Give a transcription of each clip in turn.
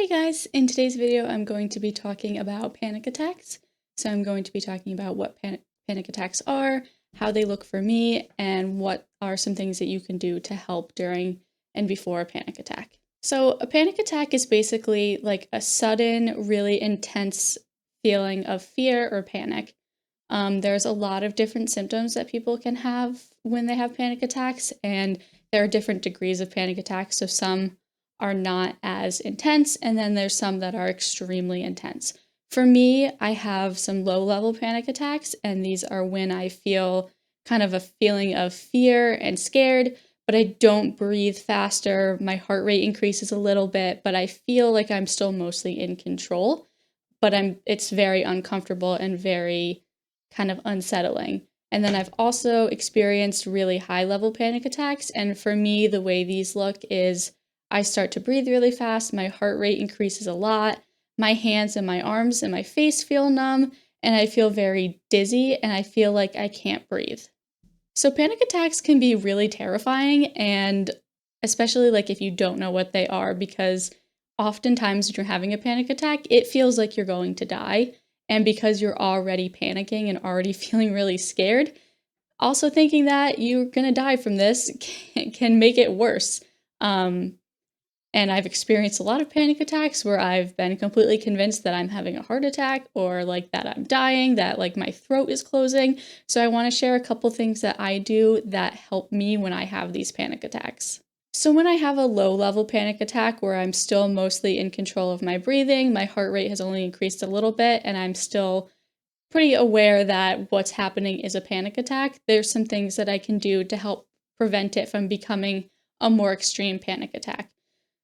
Hey guys, in today's video I'm going to be talking about panic attacks. So I'm going to be talking about what panic attacks are, how they look for me, and what are some things that you can do to help during and before a panic attack. So a panic attack is basically like a sudden, really intense feeling of fear or panic. There's a lot of different symptoms that people can have when they have panic attacks, and there are different degrees of panic attacks. So some are not as intense, and then there's some that are extremely intense. For me, I have some low level panic attacks, and these are when I feel kind of a feeling of fear and scared, but I don't breathe faster. My heart rate increases a little bit, but I feel like I'm still mostly in control. But it's very uncomfortable and very kind of unsettling. And then I've also experienced really high level panic attacks. And for me, the way these look is I start to breathe really fast, my heart rate increases a lot, my hands and my arms and my face feel numb, and I feel very dizzy and I feel like I can't breathe. So panic attacks can be really terrifying, and especially like if you don't know what they are, because oftentimes when you're having a panic attack, it feels like you're going to die. And because you're already panicking and already feeling really scared, also thinking that you're going to die from this can make it worse. Um, and I've experienced a lot of panic attacks where I've been completely convinced that I'm having a heart attack or like that I'm dying, that like my throat is closing. So I want to share a couple things that I do that help me when I have these panic attacks. So when I have a low level panic attack where I'm still mostly in control of my breathing, my heart rate has only increased a little bit, and I'm still pretty aware that what's happening is a panic attack, there's some things that I can do to help prevent it from becoming a more extreme panic attack.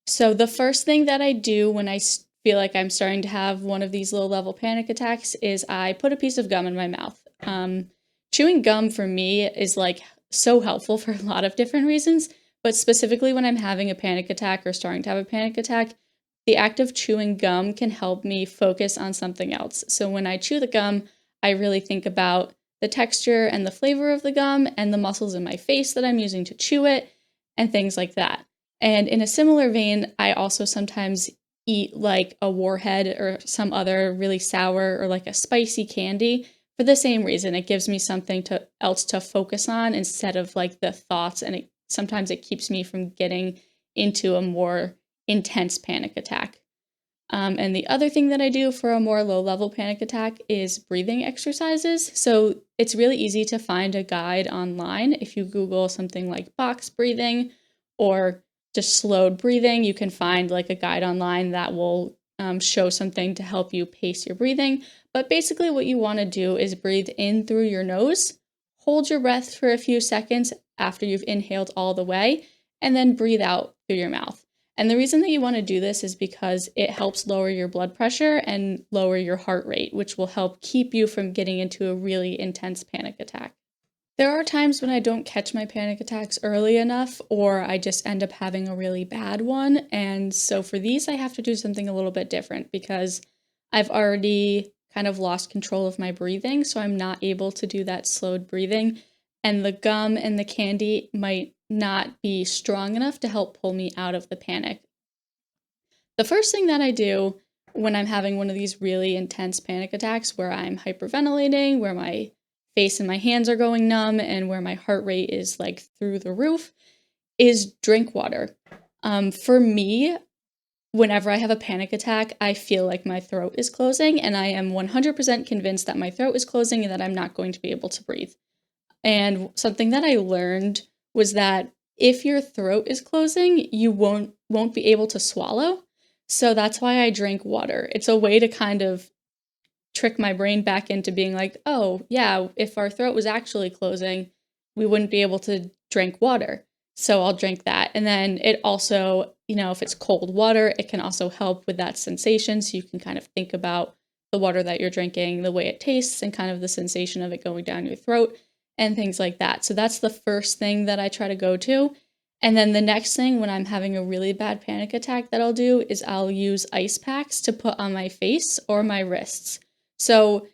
So the first thing that I do when I feel like I'm starting to have one of these low-level panic attacks is I put a piece of gum in my mouth. Chewing gum for me is like so helpful for a lot of different reasons, but specifically when I'm having a panic attack or starting to have a panic attack, the act of chewing gum can help me focus on something else. So when I chew the gum, I really think about the texture and the flavor of the gum and the muscles in my face that I'm using to chew it and things like that. And in a similar vein, I also sometimes eat like a warhead or some other really sour or like a spicy candy for the same reason. It gives me something else to focus on instead of like the thoughts, and sometimes it keeps me from getting into a more intense panic attack. And the other thing that I do for a more low level panic attack is breathing exercises. So it's really easy to find a guide online. If you Google something like box breathing or just slowed breathing, you can find like a guide online that will show something to help you pace your breathing. But basically, what you want to do is breathe in through your nose, hold your breath for a few seconds after you've inhaled all the way, and then breathe out through your mouth. And the reason that you want to do this is because it helps lower your blood pressure and lower your heart rate, which will help keep you from getting into a really intense panic attack. There are times when I don't catch my panic attacks early enough, or I just end up having a really bad one. And so for these, I have to do something a little bit different because I've already kind of lost control of my breathing. So I'm not able to do that slowed breathing. And the gum and the candy might not be strong enough to help pull me out of the panic. The first thing that I do when I'm having one of these really intense panic attacks where I'm hyperventilating, where my face and my hands are going numb, and where my heart rate is like through the roof, is drink water. For me, whenever I have a panic attack, I feel like my throat is closing, and I am 100% convinced that my throat is closing and that I'm not going to be able to breathe. And something that I learned was that if your throat is closing, you won't be able to swallow. So that's why I drink water. It's a way to kind of trick my brain back into being like, oh, yeah, if our throat was actually closing, we wouldn't be able to drink water. So I'll drink that. And then it also, if it's cold water, it can also help with that sensation. So you can kind of think about the water that you're drinking, the way it tastes, and kind of the sensation of it going down your throat and things like that. So that's the first thing that I try to go to. And then the next thing when I'm having a really bad panic attack that I'll do is I'll use ice packs to put on my face or my wrists. So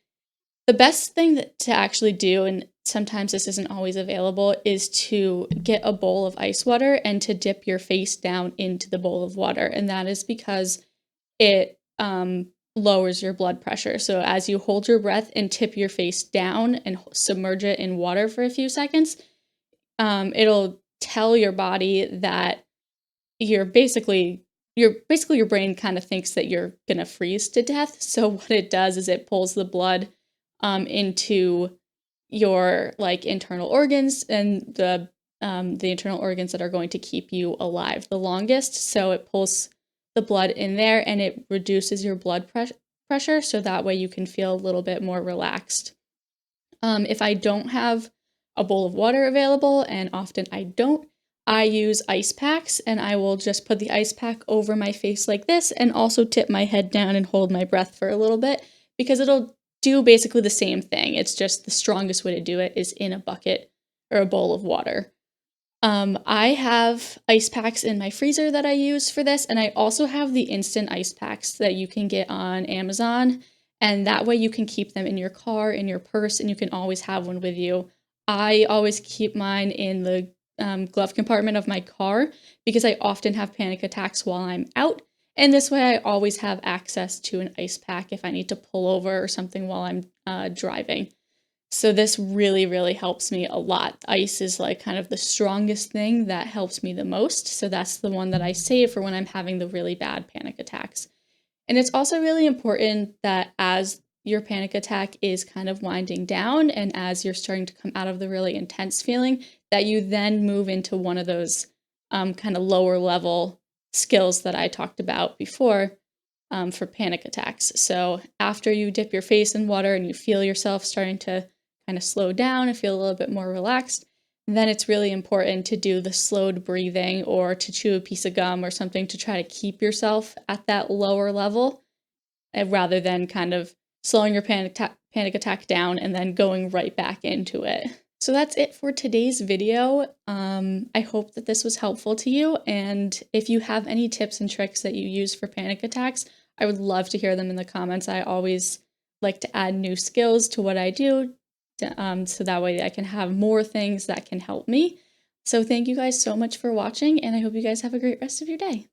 the best thing to actually do, and sometimes this isn't always available, is to get a bowl of ice water and to dip your face down into the bowl of water. And that is because it lowers your blood pressure. So as you hold your breath and tip your face down and submerge it in water for a few seconds, it'll tell your body that your brain kind of thinks that you're gonna freeze to death. So what it does is it pulls the blood into your like internal organs, and the internal organs that are going to keep you alive the longest. So it pulls the blood in there and it reduces your blood pressure, so that way you can feel a little bit more relaxed. If I don't have a bowl of water available, and often I don't, I use ice packs, and I will just put the ice pack over my face like this and also tip my head down and hold my breath for a little bit, because it'll do basically the same thing. It's just the strongest way to do it is in a bucket or a bowl of water. I have ice packs in my freezer that I use for this, and I also have the instant ice packs that you can get on Amazon, and that way you can keep them in your car, in your purse, and you can always have one with you. I always keep mine in the glove compartment of my car because I often have panic attacks while I'm out, and this way I always have access to an ice pack if I need to pull over or something while I'm driving. So this really, really helps me a lot. Ice is like kind of the strongest thing that helps me the most. So that's the one that I save for when I'm having the really bad panic attacks. And it's also really important that as your panic attack is kind of winding down and as you're starting to come out of the really intense feeling, that you then move into one of those kind of lower level skills that I talked about before, for panic attacks. So after you dip your face in water and you feel yourself starting to kind of slow down and feel a little bit more relaxed, then it's really important to do the slowed breathing or to chew a piece of gum or something to try to keep yourself at that lower level, rather than kind of slowing your panic attack down and then going right back into it. So that's it for today's video. I hope that this was helpful to you, and if you have any tips and tricks that you use for panic attacks, I would love to hear them in the comments. I always like to add new skills to what I do, so that way I can have more things that can help me. So thank you guys so much for watching, and I hope you guys have a great rest of your day.